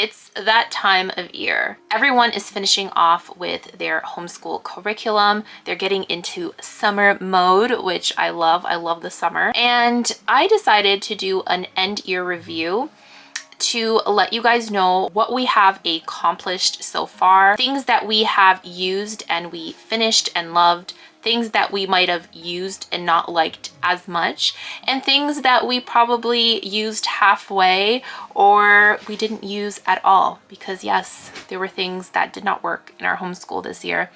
It's that time of year. Everyone is finishing off with their homeschool curriculum. They're getting into summer mode, which I love. I love the summer. And I decided to do an end year review to let you guys know what we have accomplished so far, things that we have used and we finished and loved, things that we might have used and not liked as much, and things that we probably used halfway or we didn't use at all, because yes, there were things that did not work in our homeschool this year.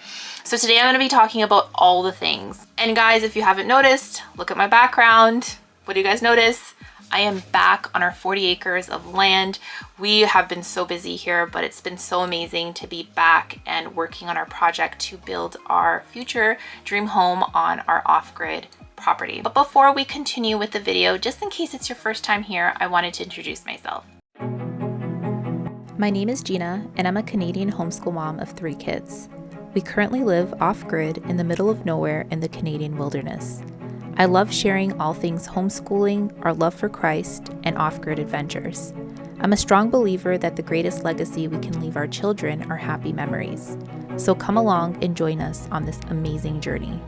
So today I'm going to be talking about all the things. And guys, if you haven't noticed, look at my background. What do you guys notice? I am back on our 40 acres of land. We have been so busy here, but it's been so amazing to be back and working on our project to build our future dream home on our off-grid property. But before we continue with the video, just in case it's your first time here, I wanted to introduce myself. My name is Gina, and I'm a Canadian homeschool mom of 3 kids. We currently live off-grid in the middle of nowhere in the Canadian wilderness. I love sharing all things homeschooling, our love for Christ, and off-grid adventures. I'm a strong believer that the greatest legacy we can leave our children are happy memories. So come along and join us on this amazing journey.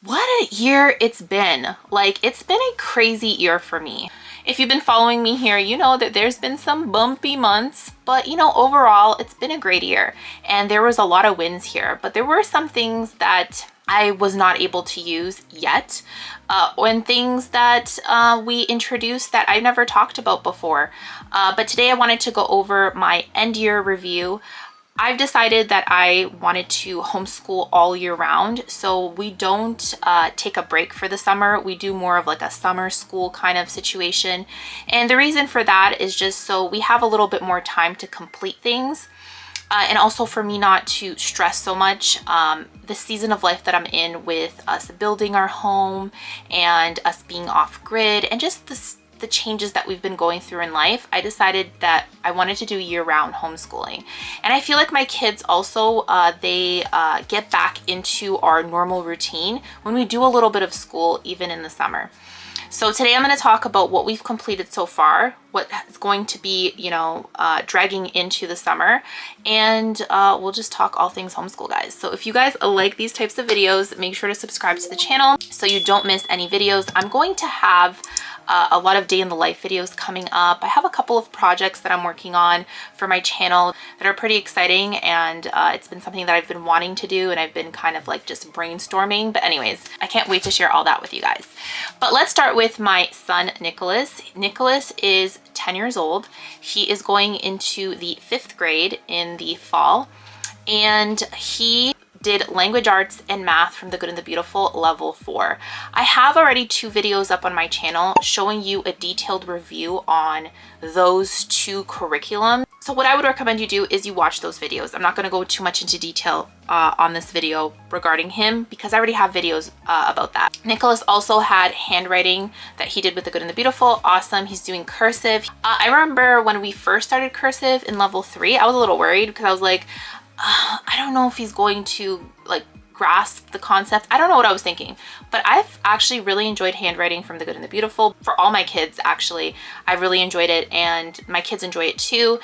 What a year it's been. Like, it's been a crazy year for me. If you've been following me here, you know that there's been some bumpy months, but you know, overall, it's been a great year. And there was a lot of wins here, but there were some things that I was not able to use yet, and things that we introduced that I never talked about before. But today I wanted to go over my end year review. I've decided that I wanted to homeschool all year round, so we don't take a break for the summer. We do more of like a summer school kind of situation. And the reason for that is just so we have a little bit more time to complete things. And also for me not to stress so much. The season of life that I'm in with us building our home and us being off grid and just the changes that we've been going through in life, I decided that I wanted to do year-round homeschooling. And I feel like my kids also, they get back into our normal routine when we do a little bit of school, even in the summer. So today I'm going to talk about what we've completed so far, what is going to be, dragging into the summer, and we'll just talk all things homeschool, guys. So if you guys like these types of videos, make sure to subscribe to the channel so you don't miss any videos. I'm going to have a lot of day in the life videos coming up. I have a couple of projects that I'm working on for my channel that are pretty exciting, and it's been something that I've been wanting to do, and I've been kind of like just brainstorming. But anyways, I can't wait to share all that with you guys. But let's start with my son, Nicholas. Nicholas is 10 years old. He is going into the 5th grade in the fall, and he did language arts and math from the Good and the Beautiful level 4. I have already 2 videos up on my channel showing you a detailed review on those 2 curriculums. So what I would recommend you do is you watch those videos. I'm not going to go too much into detail on this video regarding him because I already have videos about that. Nicholas also had handwriting that he did with the Good and the Beautiful. Awesome. He's doing cursive. I remember when we first started cursive in level 3, I was a little worried because I was like, I don't know if he's going to like grasp the concept. I don't know what I was thinking, but I've actually really enjoyed handwriting from the Good and the Beautiful for all my kids. Actually, I really enjoyed it, and my kids enjoy it too.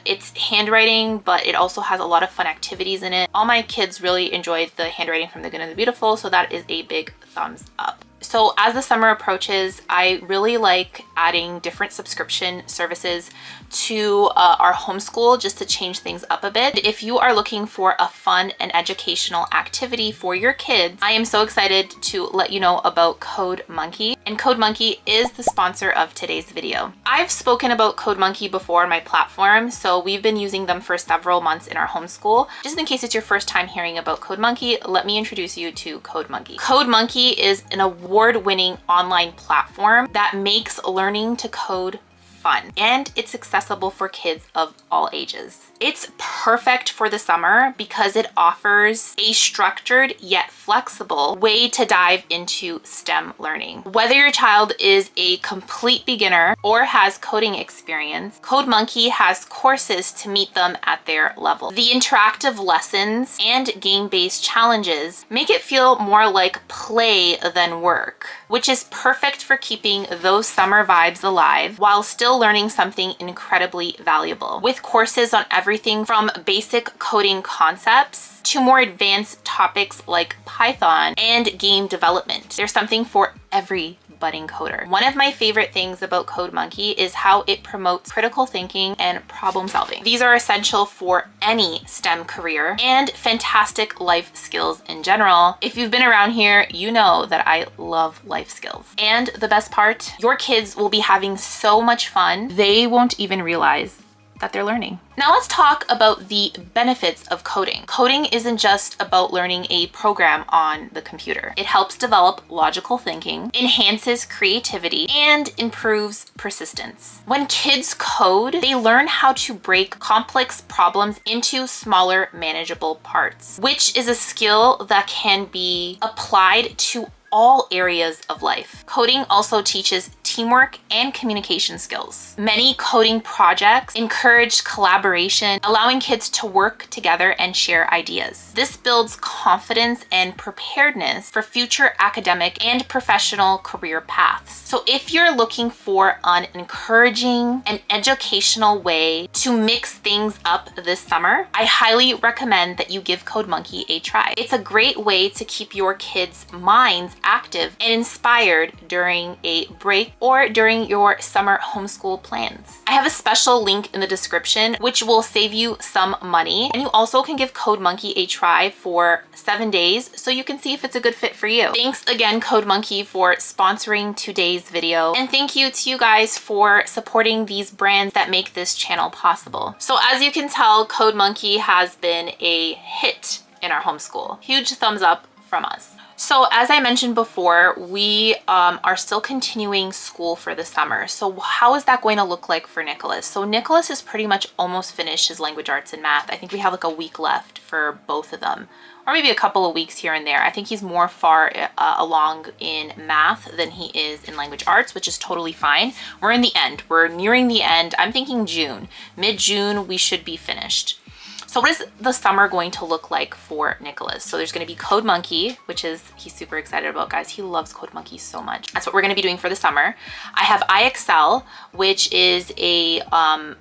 It's handwriting, but it also has a lot of fun activities in it. All my kids really enjoyed the handwriting from the Good and the Beautiful, so that is a big thumbs up. So as the summer approaches, I really like adding different subscription services to our homeschool just to change things up a bit. If you are looking for a fun and educational activity for your kids, I am so excited to let you know about Code Monkey. And Code Monkey is the sponsor of today's video. I've spoken about Code Monkey before on my platform, so we've been using them for several months in our homeschool. Just in case it's your first time hearing about Code Monkey, let me introduce you to Code Monkey. Code Monkey is an award-winning online platform that makes learning to code fun, and it's accessible for kids of all ages. It's perfect for the summer because it offers a structured yet flexible way to dive into STEM learning. Whether your child is a complete beginner or has coding experience, Code Monkey has courses to meet them at their level. The interactive lessons and game-based challenges make it feel more like play than work, which is perfect for keeping those summer vibes alive while still learning something incredibly valuable. With courses on everything from basic coding concepts to more advanced topics like Python and game development. There's something for every budding coder. One of my favorite things about Code Monkey is how it promotes critical thinking and problem solving. These are essential for any STEM career and fantastic life skills in general. If you've been around here, you know that I love life skills. And the best part, your kids will be having so much fun, they won't even realize that they're learning. Now let's talk about the benefits of coding. Coding isn't just about learning a program on the computer. It helps develop logical thinking, enhances creativity, and improves persistence. When kids code, they learn how to break complex problems into smaller, manageable parts, which is a skill that can be applied to all areas of life. Coding also teaches teamwork and communication skills. Many coding projects encourage collaboration, allowing kids to work together and share ideas. This builds confidence and preparedness for future academic and professional career paths. So if you're looking for an encouraging and educational way to mix things up this summer, I highly recommend that you give Code Monkey a try. It's a great way to keep your kids' minds active and inspired during a break or during your summer homeschool plans. I have a special link in the description which will save you some money, and you also can give Code Monkey a try for 7 days so you can see if it's a good fit for you. Thanks again, Code Monkey, for sponsoring today's video, and thank you to you guys for supporting these brands that make this channel possible. So as you can tell, Code Monkey has been a hit in our homeschool. Huge thumbs up from us. So as I mentioned before, we are still continuing school for the summer. So how is that going to look like for Nicholas? So Nicholas is pretty much almost finished his language arts and math. I think we have like a week left for both of them, or maybe a couple of weeks here and there. I think he's more far along in math than he is in language arts, which is totally fine. We're in the end. We're nearing the end. I'm thinking June. Mid-June, we should be finished. So what is the summer going to look like for Nicholas? So there's going to be Code Monkey, which is he's super excited about, guys. He loves Code Monkey so much. That's what we're going to be doing for the summer. I have iExcel, which is a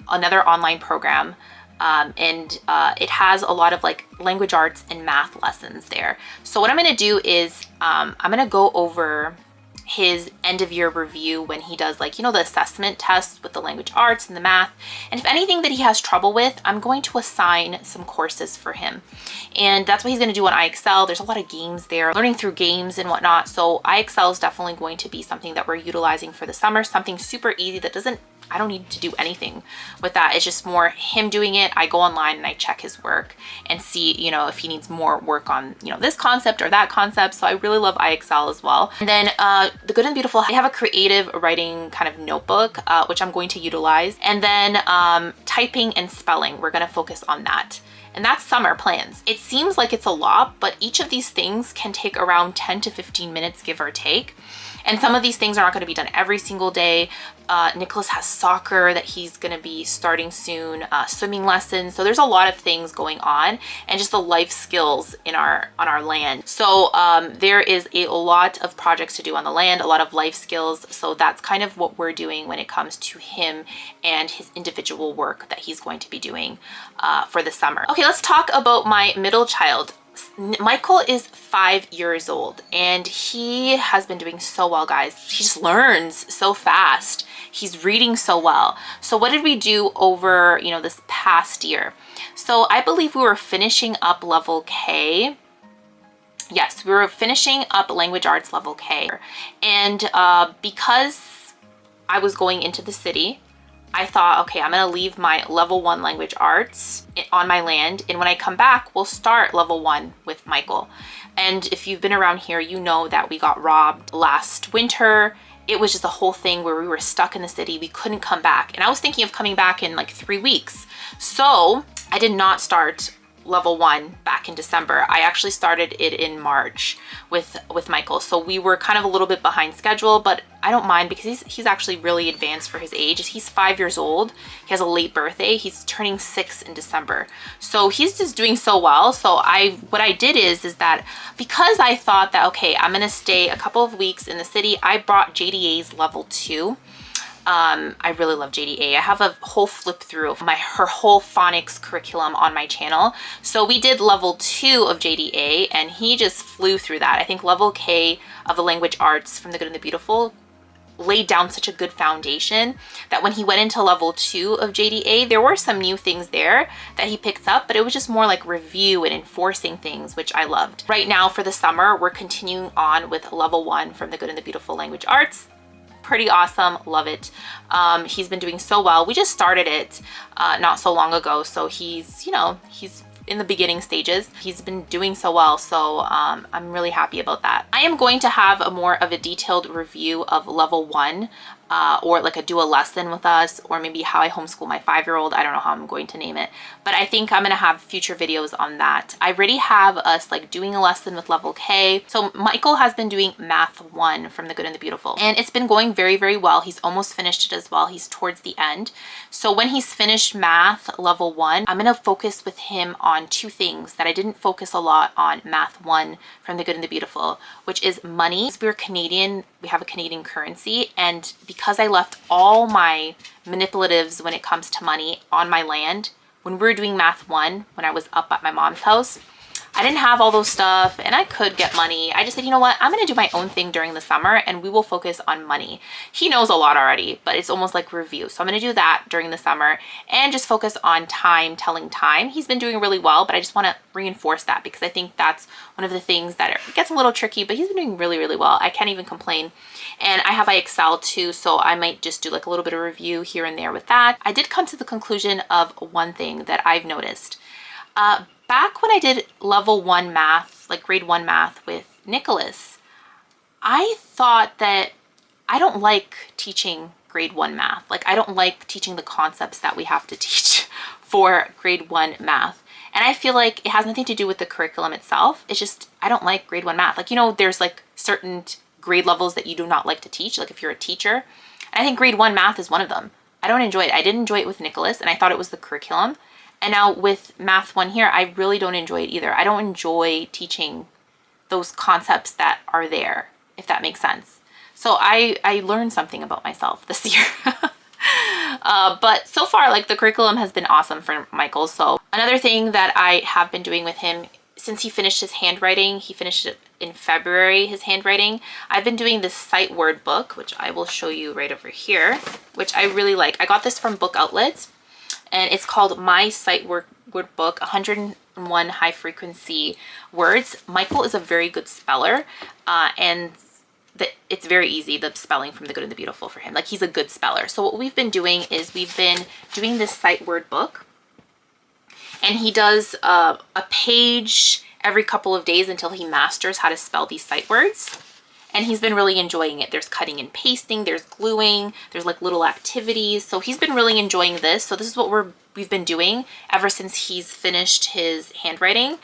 another online program, and it has a lot of like language arts and math lessons there. So what I'm going to do is I'm going to go over his end of year review when he does, like, you know, the assessment tests with the language arts and the math. And if anything that he has trouble with, I'm going to assign some courses for him. And that's what he's going to do on iExcel. There's a lot of games there, learning through games and whatnot. So iExcel is definitely going to be something that we're utilizing for the summer, something super easy that I don't need to do anything with that. It's just more him doing it. I go online and I check his work and see, you know, if he needs more work on, you know, this concept or that concept. So I really love iExcel as well. And then the Good and Beautiful, I have a creative writing kind of notebook, which I'm going to utilize. And then typing and spelling, we're going to focus on that. And that's summer plans. It seems like it's a lot, but each of these things can take around 10 to 15 minutes, give or take. And some of these things are not going to be done every single day. Nicholas has soccer that he's going to be starting soon, swimming lessons. So there's a lot of things going on, and just the life skills on our land. So there is a lot of projects to do on the land, a lot of life skills. So that's kind of what we're doing when it comes to him and his individual work that he's going to be doing for the summer. Okay, let's talk about my middle child. Michael is 5 years old and he has been doing so well, guys. He just learns so fast. He's reading so well. So what did we do over, you know, this past year? So I believe we were finishing up level K. Yes, we were finishing up language arts level K. And because I was going into the city, I thought, okay, I'm gonna leave my level 1 language arts on my land, and when I come back, we'll start level 1 with Michael. And if you've been around here, you know that we got robbed last winter it was just a whole thing where we were stuck in the city. We couldn't come back. And I was thinking of coming back in like 3 weeks. So I did not start level 1 back in December. I actually started it in March with Michael. So we were kind of a little bit behind schedule, but I don't mind because he's actually really advanced for his age. He's 5 years old. He has a late birthday. He's turning 6 in December. So he's just doing so well. So what I did is that because I thought that, okay, I'm going to stay a couple of weeks in the city, I brought JDA's level 2. I really love JDA. I have a whole flip through of her whole phonics curriculum on my channel. So we did level 2 of JDA and he just flew through that. I think level K of the language arts from the good and the beautiful laid down such a good foundation that when he went into level 2 of JDA, there were some new things there that he picked up, but it was just more like review and enforcing things, which I loved. Right now for the summer, we're continuing on with level 1 from the good and the beautiful language arts. Pretty awesome, love it. He's been doing so well. We just started it not so long ago, so he's in the beginning stages. He's been doing so well, so I'm really happy about that. I am going to have a more of a detailed review of level 1 or like do a lesson with us, or maybe how I homeschool my 5-year-old. I don't know how I'm going to name it, but I think I'm gonna have future videos on that. I already have us like doing a lesson with level K. So Michael has been doing math 1 from the good and the beautiful, and it's been going very, very well. He's almost finished it as well. He's towards the end. So when he's finished math level 1, I'm gonna focus with him on 2 things that I didn't focus a lot on math 1 from the good and the beautiful, which is money. We're Canadian, we have a Canadian currency, and because I left all my manipulatives when it comes to money on my land, when we were doing math 1, when I was up at my mom's house, I didn't have all those stuff and I could get money. I just said, you know what, I'm gonna do my own thing during the summer and we will focus on money. He knows a lot already, but it's almost like review. So I'm gonna do that during the summer and just focus on time, telling time. He's been doing really well, but I just wanna reinforce that because I think that's one of the things that it gets a little tricky, but he's been doing really, really well. I can't even complain. And I have IXL too, so I might just do like a little bit of review here and there with that. I did come to the conclusion of one thing that I've noticed. Back when I did level 1 math, like grade 1 math with Nicholas, I thought that I don't like teaching grade 1 math. Like I don't like teaching the concepts that we have to teach for grade 1 math. And I feel like it has nothing to do with the curriculum itself. It's just, I don't like grade 1 math. Like, you know, there's like certain grade levels that you do not like to teach, like if you're a teacher. And I think grade 1 math is one of them. I don't enjoy it. I didn't enjoy it with Nicholas and I thought it was the curriculum. And now with math 1 here, I really don't enjoy it either. I don't enjoy teaching those concepts that are there, if that makes sense. So I learned something about myself this year. But so far, like the curriculum has been awesome for Michael. So another thing that I have been doing with him, since he finished his handwriting, he finished it in February, his handwriting, I've been doing this sight word book, which I will show you right over here, which I really like. I got this from Book Outlets. And it's called My Sight Word Book, 101 High Frequency Words. Michael is a very good speller, and it's very easy, the spelling from the good and the beautiful for him. Like he's a good speller. So what we've been doing is we've been doing this sight word book, and he does a page every couple of days until he masters how to spell these sight words. And he's been really enjoying it. There's cutting and pasting, there's gluing, there's like little activities. So he's been really enjoying this. So this is what we've been doing ever since he's finished his handwriting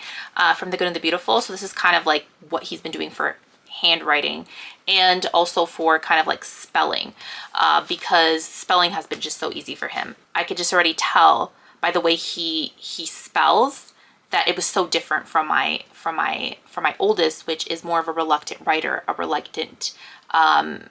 from the good and the beautiful. So this is kind of like what he's been doing for handwriting and also for kind of like spelling because spelling has been just so easy for him. I could just already tell by the way he spells that it was so different from my oldest, which is more of a reluctant writer, a reluctant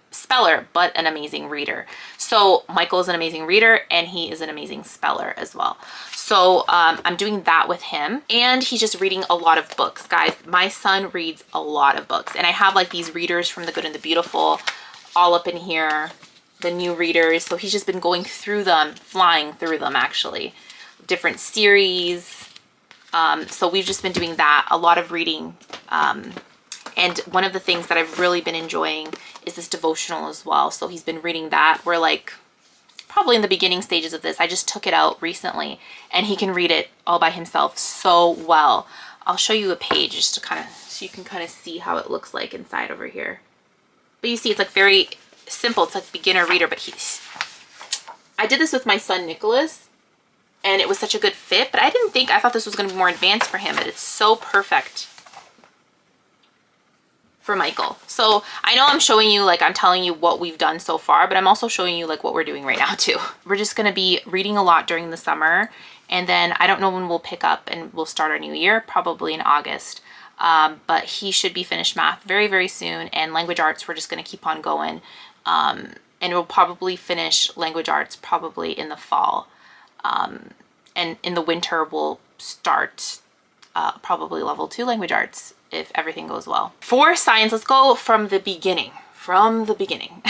speller, but an amazing reader. So Michael is an amazing reader and he is an amazing speller as well. So I'm doing that with him, and he's just reading a lot of books. Guys, my son reads a lot of books, and I have like these readers from the good and the beautiful all up in here, the new readers. So he's just been going through them, flying through them actually, different series. So we've just been doing that, a lot of reading. And one of the things that I've really been enjoying is this devotional as well. So he's been reading that. We're like probably in the beginning stages of this. I just took it out recently and he can read it all by himself so well. I'll show you a page just to kind of, so you can kind of see how it looks like inside over here. But you see it's like very simple. It's like beginner reader, but I did this with my son Nicholas, and it was such a good fit, but I thought this was going to be more advanced for him, but it's so perfect for Michael. So I know I'm showing you, like, I'm telling you what we've done so far, but I'm also showing you like what we're doing right now too. We're just going to be reading a lot during the summer, and then I don't know when we'll pick up and we'll start our new year, probably in August. But he should be finished math very, very soon, and language arts, we're just going to keep on going. And we'll probably finish language arts probably in the fall. And in the winter, we'll start probably level 2 language arts if everything goes well. For science, let's go from the beginning. From the beginning.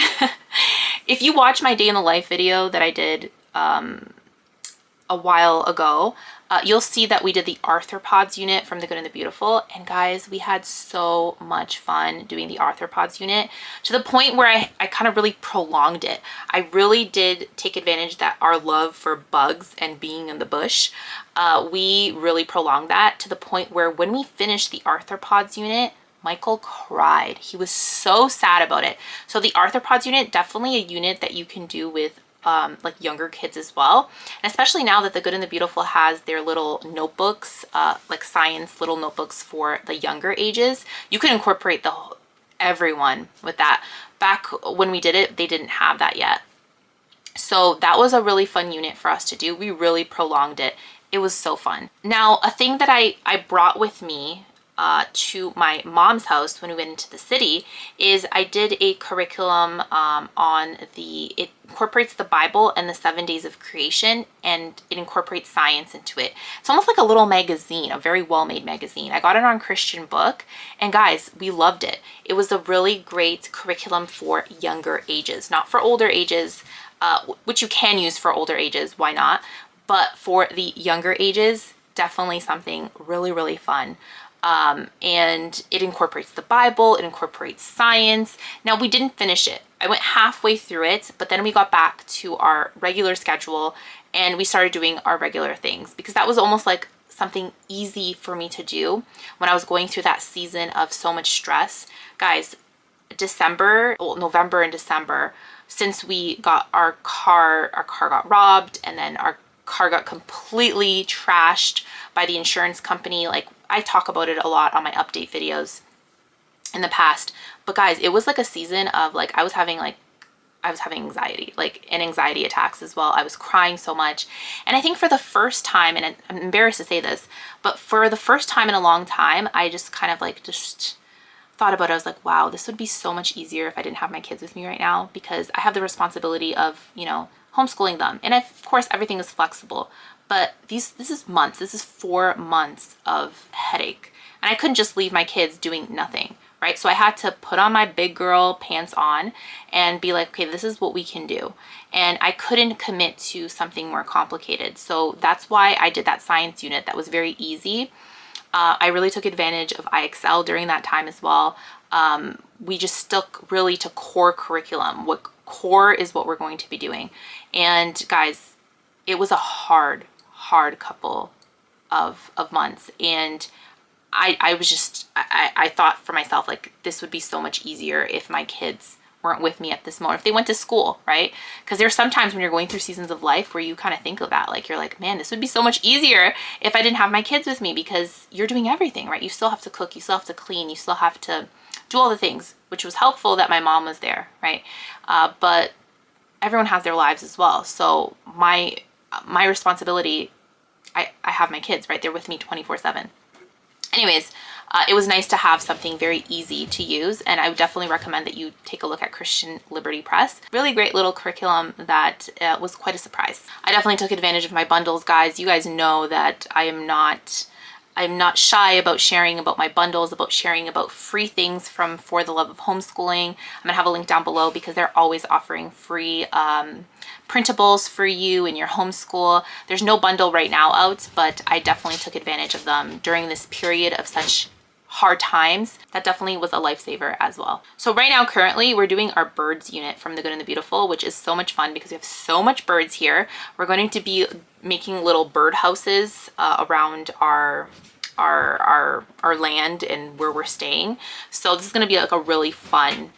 If you watch my day in the life video that I did a while ago, you'll see that we did the arthropods unit from The Good and the Beautiful. And guys, we had so much fun doing the arthropods unit, to the point where I kind of really prolonged it. I really did take advantage that our love for bugs and being in the bush, we really prolonged that to the point where when we finished the arthropods unit, Michael cried. He was so sad about it. So the arthropods unit, definitely a unit that you can do with like younger kids as well. And especially now that The Good and the Beautiful has their little notebooks, like science little notebooks for the younger ages, you can incorporate everyone with that. Back when we did it, they didn't have that yet. So that was a really fun unit for us to do. We really prolonged it. It was so fun. Now, a thing that I brought with me to my mom's house when we went into the city is I did a curriculum it incorporates the Bible and the 7 days of creation, and it incorporates science into it. It's almost like a little magazine, a very well-made magazine. I got it on Christian Book, and guys, we loved it. It was a really great curriculum for younger ages, not for older ages, which you can use for older ages, why not? But for the younger ages, definitely something really, really fun. And it incorporates the Bible, it incorporates science. Now, we didn't finish it. I went halfway through it, but then we got back to our regular schedule and we started doing our regular things, because that was almost like something easy for me to do when I was going through that season of so much stress. Guys, November and December, since we got our car got robbed, and then our car got completely trashed by the insurance company. Like, I talk about it a lot on my update videos in the past, but guys, it was like a season of like, I was having anxiety, like, and anxiety attacks as well. I was crying so much. And I think for the first time, and I'm embarrassed to say this, but for the first time in a long time, I just kind of like just thought about it. I was like, wow, this would be so much easier if I didn't have my kids with me right now, because I have the responsibility of, homeschooling them. And of course, everything is flexible, but this is months. This is 4 months of headache. And I couldn't just leave my kids doing nothing, right? So I had to put on my big girl pants on and be like, okay, this is what we can do. And I couldn't commit to something more complicated. So that's why I did that science unit that was very easy. I really took advantage of IXL during that time as well. We just stuck really to core curriculum. What core is what we're going to be doing. And guys, it was a hard couple of months. And I thought for myself, like, this would be so much easier if my kids weren't with me at this moment, if they went to school, right? Because there's sometimes when you're going through seasons of life where you kind of think of that, like, you're like, man, this would be so much easier if I didn't have my kids with me, because you're doing everything, right? You still have to cook, you still have to clean, you still have to do all the things, which was helpful that my mom was there, right? But everyone has their lives as well. So my responsibility, I have my kids, right? They're with me 24/7. Anyways, it was nice to have something very easy to use, and I would definitely recommend that you take a look at Christian Liberty Press. Really great little curriculum that was quite a surprise. I definitely took advantage of my bundles, guys. You guys know that I'm not shy about sharing about my bundles, about sharing about free things from For the Love of Homeschooling. I'm gonna have a link down below, because they're always offering free printables for you in your homeschool. There's no bundle right now out, but I definitely took advantage of them during this period of such hard times. That definitely was a lifesaver as well. So right now, currently, we're doing our birds unit from The Good and the Beautiful, which is so much fun because we have so much birds here. We're going to be making little bird houses around our land and where we're staying. So this is going to be like a really fun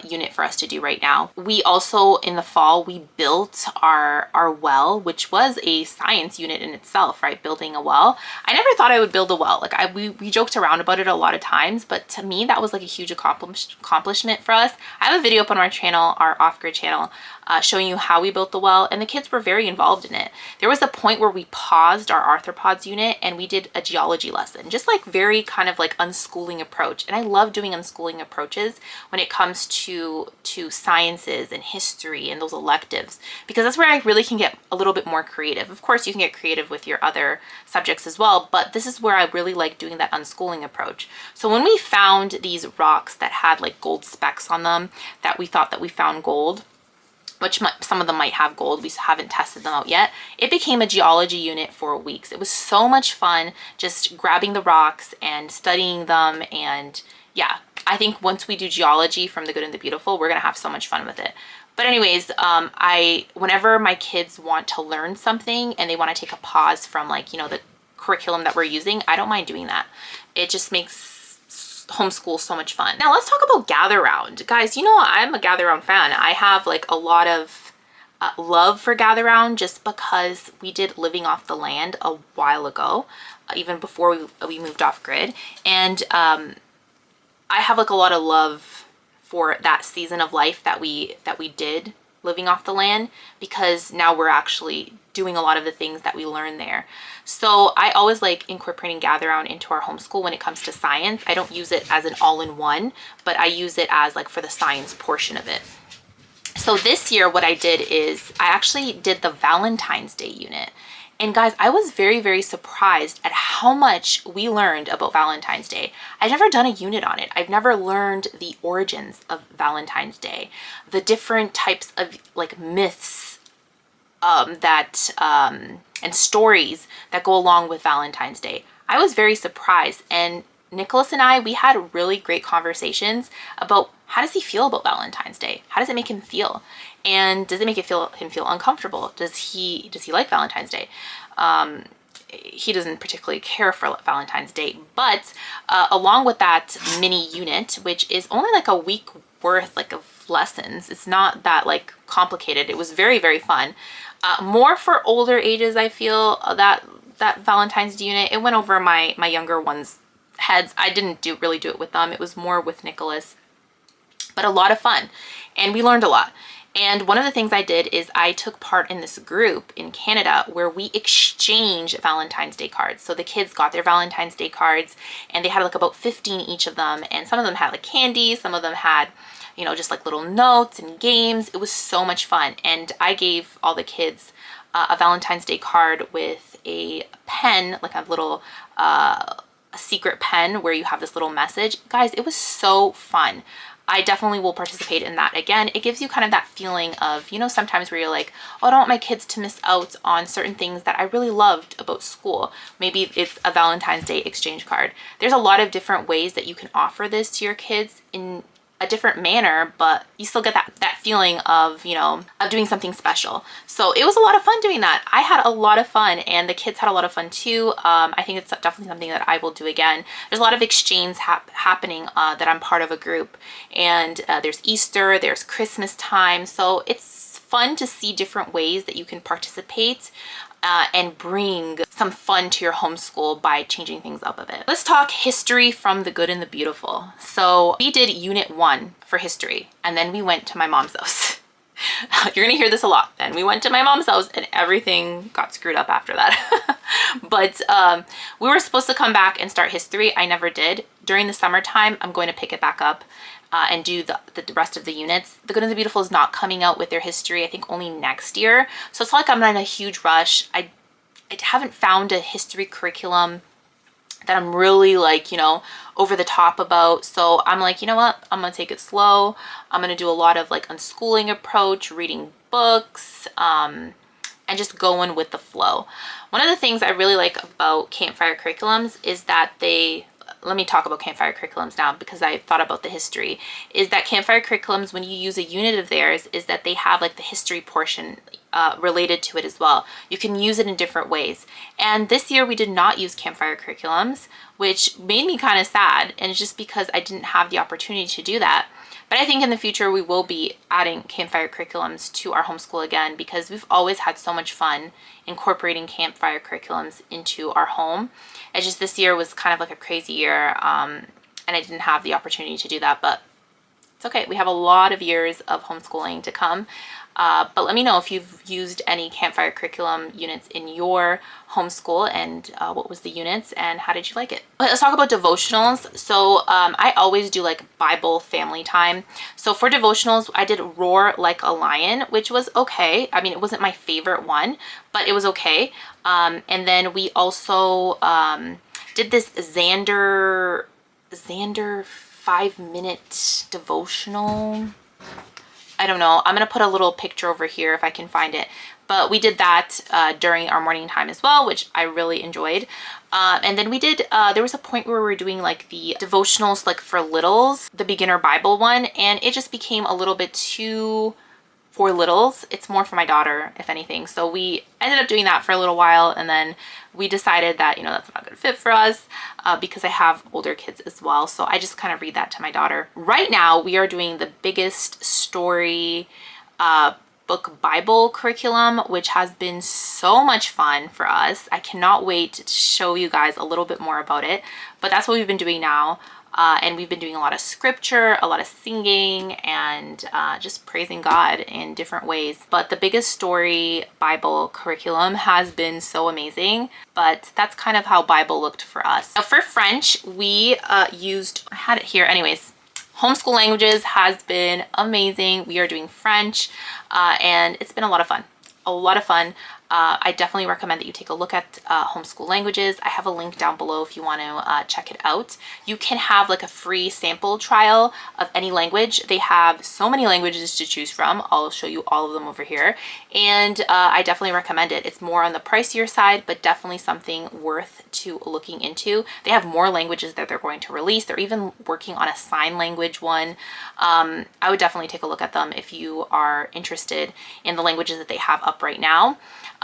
unit for us to do right now. We also, in the fall, we built our well, which was a science unit in itself, right? Building a well. I never thought I would build a well. Like we joked around about it a lot of times, but to me, that was like a huge accomplishment for us. I have a video up on our channel, our off-grid channel, showing you how we built the well, and the kids were very involved in it. There was a point where we paused our arthropods unit and we did a geology lesson, just like very kind of like unschooling approach. And I love doing unschooling approaches when it comes to sciences and history and those electives, because that's where I really can get a little bit more creative. Of course, you can get creative with your other subjects as well, but this is where I really like doing that unschooling approach. So when we found these rocks that had like gold specks on them, that we thought that we found gold, which some of them might have gold, we haven't tested them out yet, it became a geology unit for weeks. It was so much fun just grabbing the rocks and studying them. And yeah, I think once we do geology from the good and the beautiful, we're gonna have so much fun with it. But anyways, whenever my kids want to learn something and they want to take a pause from, like, you know, the curriculum that we're using, I don't mind doing that. It just makes homeschool so much fun. Now let's talk about gather round. Guys, you know, I'm a gather round fan. I have like a lot of love for gather round just because we did living off the land a while ago, even before we moved off grid. And I have like a lot of love for that season of life that we did living off the land, because now we're actually doing a lot of the things that we learned there. So I always like incorporating gather round into our homeschool when it comes to science. I don't use it as an all-in-one, but I use it as like for the science portion of it. So this year what I did is I actually did the Valentine's Day unit. And guys, I was very, very surprised at how much we learned about Valentine's Day. I've never done a unit on it. I've never learned the origins of Valentine's Day, the different types of like myths and stories that go along with Valentine's Day. I was very surprised, and Nicholas and I, we had really great conversations about how does he feel about Valentine's Day? How does it make him feel? And does it make him feel uncomfortable? Does he like Valentine's Day? He doesn't particularly care for Valentine's Day, but along with that mini unit, which is only like a week worth like of lessons, it's not that like complicated. It was very, very fun. More for older ages, I feel, that Valentine's Day unit. It went over my younger ones' heads. I didn't really do it with them. It was more with Nicholas, but a lot of fun, and we learned a lot. And one of the things I did is I took part in this group in Canada where we exchanged Valentine's Day cards. So the kids got their Valentine's Day cards, and they had like about 15 each of them. And some of them had like candy, some of them had, you know, just like little notes and games. It was so much fun. And I gave all the kids a Valentine's Day card with a pen, like a little a secret pen where you have this little message. Guys, it was so fun. I definitely will participate in that again. It gives you kind of that feeling of, you know, sometimes where you're like, oh, I don't want my kids to miss out on certain things that I really loved about school. Maybe it's a Valentine's Day exchange card. There's a lot of different ways that you can offer this to your kids in a different manner, but you still get that feeling of, you know, of doing something special. So it was a lot of fun doing that. I had a lot of fun, and the kids had a lot of fun too. I think it's definitely something that I will do again. There's a lot of exchange happening that I'm part of a group, and there's Easter, there's Christmas time. So it's fun to see different ways that you can participate and bring some fun to your homeschool by changing things up a bit. Let's talk history from the good and the beautiful. So we did unit 1 for history, and then we went to my mom's house. You're gonna hear this a lot. Then we went to my mom's house and everything got screwed up after that. But we were supposed to come back and start history. I never did. During the summertime, I'm going to pick it back up and do the rest of the units. The Good and the Beautiful is not coming out with their history, I think only next year. So it's not like I'm in a huge rush. I haven't found a history curriculum that I'm really like, you know, over the top about. So I'm like, you know what? I'm gonna take it slow. I'm gonna do a lot of like unschooling approach, reading books, and just going with the flow. One of the things I really like about campfire curriculums is that let me talk about campfire curriculums now because I thought about the history, is that campfire curriculums, when you use a unit of theirs, is that they have like the history portion related to it as well. You can use it in different ways. And this year we did not use campfire curriculums, which made me kind of sad. And it's just because I didn't have the opportunity to do that. But I think in the future we will be adding campfire curriculums to our homeschool again, because we've always had so much fun incorporating campfire curriculums into our home. It's just this year was kind of like a crazy year, and I didn't have the opportunity to do that, but it's okay. We have a lot of years of homeschooling to come. But let me know if you've used any campfire curriculum units in your homeschool, and what was the units and how did you like it? Let's talk about devotionals. So I always do like Bible family time. So for devotionals, I did Roar Like a Lion, which was okay. I mean, it wasn't my favorite one, but it was okay. And then we also did this Xander 5-minute devotional. I don't know. I'm going to put a little picture over here if I can find it. But we did that during our morning time as well, which I really enjoyed. And then we did, there was a point where we were doing like the devotionals like for littles, the beginner Bible one, and it just became a little bit too for littles. It's more for my daughter, if anything. So we ended up doing that for a little while, and then we decided that, you know, that's not a good fit for us because I have older kids as well. So I just kind of read that to my daughter. Right now, we are doing the biggest story book Bible curriculum, which has been so much fun for us. I cannot wait to show you guys a little bit more about it, but that's what we've been doing now. And we've been doing a lot of scripture, a lot of singing, and just praising God in different ways. But the biggest story Bible curriculum has been so amazing. But that's kind of how Bible looked for us. Now for French, we I had it here anyways. Homeschool languages has been amazing. We are doing French, and it's been a lot of fun. A lot of fun. I definitely recommend that you take a look at homeschool languages. I have a link down below if you want to check it out. You can have like a free sample trial of any language. They have so many languages to choose from. I'll show you all of them over here. And I definitely recommend it. It's more on the pricier side, but definitely something worth to looking into. They have more languages that they're going to release. They're even working on a sign language one. I would definitely take a look at them if you are interested in the languages that they have up right now.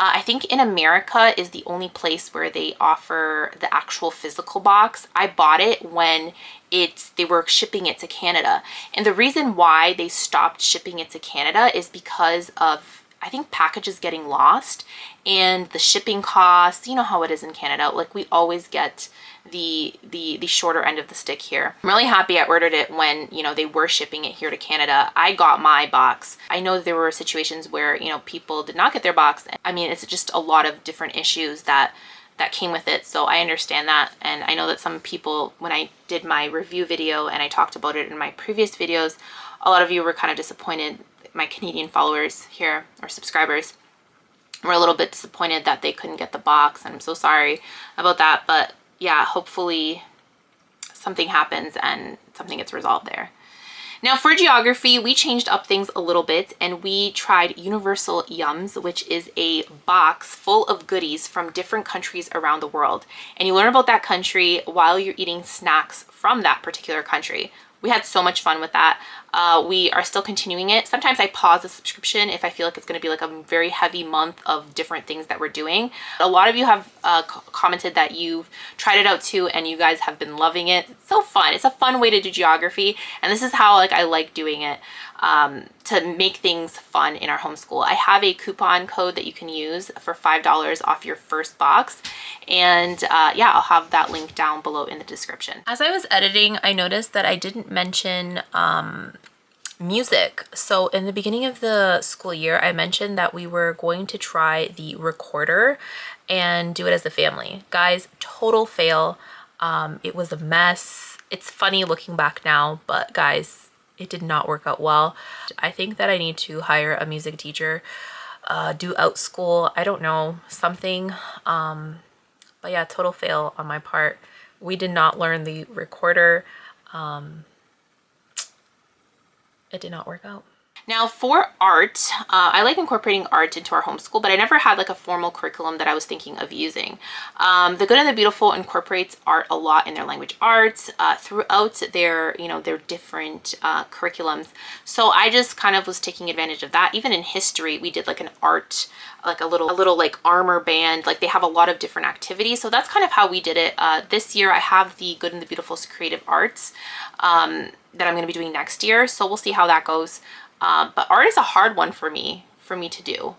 I think in America is the only place where they offer the actual physical box. I bought it when they were shipping it to Canada. And the reason why they stopped shipping it to Canada is because of, I think, packages getting lost and the shipping costs. You know how it is in Canada. Like, we always get the shorter end of the stick here. I'm really happy I ordered it when, you know, they were shipping it here to Canada. I got my box. I know there were situations where, you know, people did not get their box. I mean, it's just a lot of different issues that came with it. So I understand that. And I know that some people, when I did my review video and I talked about it in my previous videos, a lot of you were kind of disappointed. My Canadian followers here, or subscribers, were a little bit disappointed that they couldn't get the box. I'm so sorry about that. But yeah, hopefully something happens and something gets resolved there. Now for geography, we changed up things a little bit and we tried Universal Yums, which is a box full of goodies from different countries around the world. And you learn about that country while you're eating snacks from that particular country. We had so much fun with that. We are still continuing it. Sometimes I pause the subscription if I feel like it's going to be like a very heavy month of different things that we're doing. A lot of you have commented that you've tried it out too and you guys have been loving it. It's so fun. It's a fun way to do geography, and this is how I like doing it, to make things fun in our homeschool. I have a coupon code that you can use for $5 off your first box, and yeah, I'll have that link down below in the description. As I was editing, I noticed that I didn't mention music. So in the beginning of the school year, I mentioned that we were going to try the recorder and do it as a family. Guys, total fail. It was a mess. It's funny looking back now, but guys, it did not work out well. I think that I need to hire a music teacher, do out school, I don't know, something. But yeah, total fail on my part. We did not learn the recorder. It did not work out. Now for art, I like incorporating art into our homeschool, but I never had like a formal curriculum that I was thinking of using. The Good and the Beautiful incorporates art a lot in their language arts throughout their, their different curriculums. So I just kind of was taking advantage of that. Even in history, we did like an art, like a little like armor band. Like they have a lot of different activities. So that's kind of how we did it. This year I have the Good and the Beautiful's creative arts that I'm going to be doing next year. So we'll see how that goes. But art is a hard one for me to do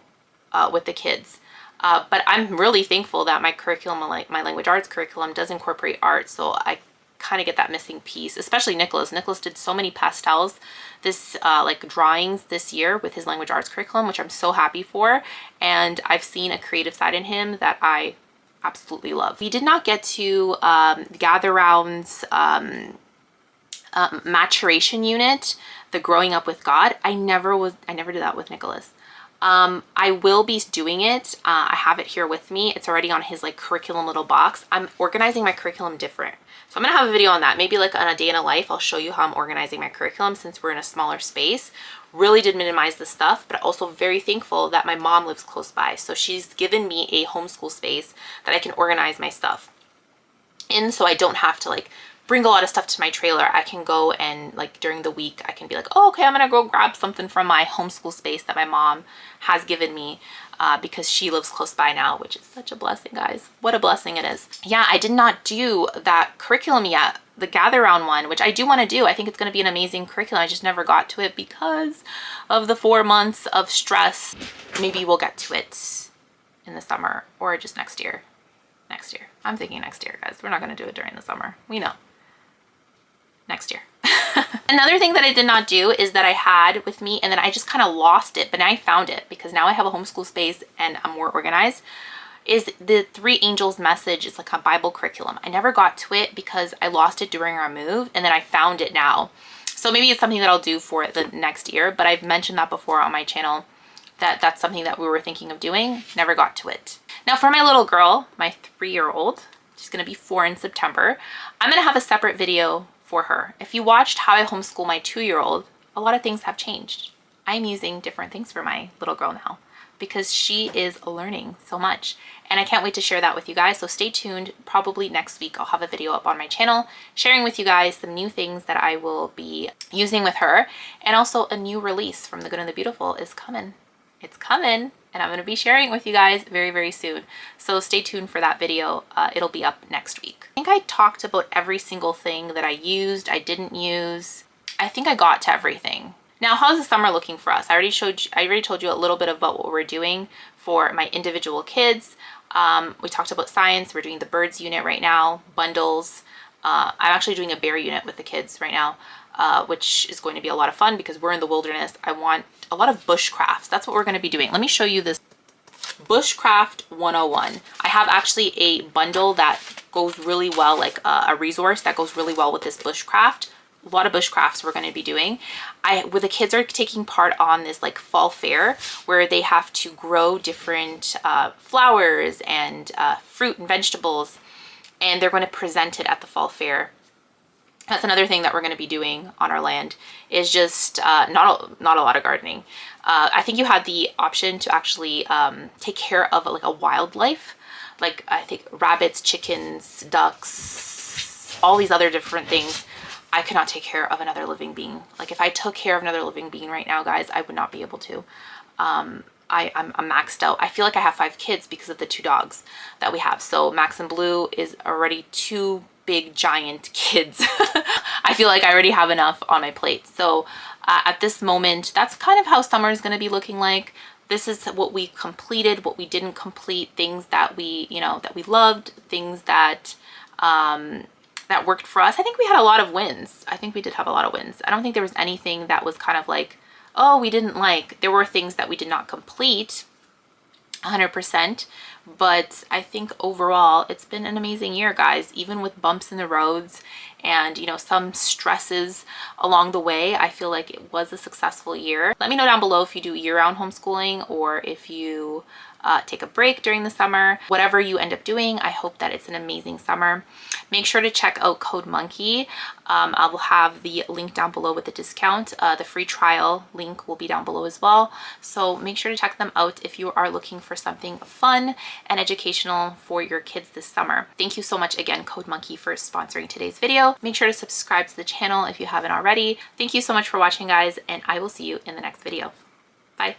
with the kids. But I'm really thankful that my curriculum, like my language arts curriculum, does incorporate art. So I kind of get that missing piece, especially Nicholas. Nicholas did so many pastels, like drawings this year with his language arts curriculum, which I'm so happy for. And I've seen a creative side in him that I absolutely love. We did not get to gather rounds, maturation unit, the growing up with God. I never did that with Nicholas. I will be doing it. I have it here with me. It's already on his like curriculum little box. I'm organizing my curriculum different. So I'm gonna have a video on that. Maybe like on a day in a life, I'll show you how I'm organizing my curriculum since we're in a smaller space. Really did minimize the stuff, but also very thankful that my mom lives close by. So she's given me a homeschool space that I can organize my stuff in, so I don't have to like bring a lot of stuff to my trailer. I can go and like during the week, I can be like, oh, okay, I'm gonna go grab something from my homeschool space that my mom has given me because she lives close by now, which is such a blessing, guys. What a blessing it is. Yeah, I did not do that curriculum yet, the gather round one, which I do want to do. I think it's going to be an amazing curriculum. I just never got to it because of the 4 months of stress. Maybe we'll get to it in the summer or just next year. Next year. I'm thinking next year, guys. We're not going to do it during the summer. We know. Next year. Another thing that I did not do is that I had with me, and then I just kind of lost it, but now I found it because now I have a homeschool space and I'm more organized, is the Three Angels message. It's like a Bible curriculum. I never got to it because I lost it during our move, and then I found it now. So maybe it's something that I'll do for the next year, but I've mentioned that before on my channel, that that's something that we were thinking of doing. Never got to it. Now for my little girl, my 3-year-old, she's going to be 4 in September, I'm going to have a separate video for her. If you watched how I homeschool my 2-year-old, a lot of things have changed. I'm using different things for my little girl now because she is learning so much, and I can't wait to share that with you guys. So stay tuned. Probably next week I'll have a video up on my channel sharing with you guys some new things that I will be using with her, and also a new release from The Good and the Beautiful is coming. It's coming, and I'm going to be sharing it with you guys very, very soon. So stay tuned for that video. It'll be up next week. I think I talked about every single thing that I used, I didn't use. I think I got to everything. Now, how's the summer looking for us? I already told you a little bit about what we're doing for my individual kids. We talked about science. We're doing the birds unit right now, bundles. I'm actually doing a bear unit with the kids right now, which is going to be a lot of fun because we're in the wilderness. I want a lot of bushcrafts. That's what we're going to be doing. Let me show you this Bushcraft 101. I have actually a bundle that goes really well, like a resource that goes really well with this bushcraft. A lot of bushcrafts we're going to be doing. Where the kids are taking part on this like fall fair where they have to grow different flowers and fruit and vegetables, and they're going to present it at the fall fair. That's another thing that we're going to be doing on our land, is just not a lot of gardening. I think you had the option to actually take care of like a wildlife, like I think rabbits, chickens, ducks, all these other different things. I could not take care of another living being. Like if I took care of another living being right now, guys, I would not be able to. I'm maxed out. I feel like I have 5 kids because of the 2 dogs that we have. So Max and Blue is already 2 big giant kids. I feel like I already have enough on my plate. So at this moment, that's kind of how summer is going to be looking like. This is what we completed, what we didn't complete, things that we, that we loved, things that that worked for us. I think we had a lot of wins. I think we did have a lot of wins. I don't think there was anything that was kind of like, oh, we didn't like. There were things that we did not complete 100%, But I think overall it's been an amazing year, guys. Even with bumps in the roads and, you know, some stresses along the way, I feel like it was a successful year. Let me know down below if you do year-round homeschooling or if you take a break during the summer. Whatever you end up doing, I hope that it's an amazing summer. Make sure to check out Code Monkey. I will have the link down below with the discount. The free trial link will be down below as well. So make sure to check them out if you are looking for something fun and educational for your kids this summer. Thank you so much again, Code Monkey, for sponsoring today's video. Make sure to subscribe to the channel if you haven't already. Thank you so much for watching, guys, and I will see you in the next video. Bye.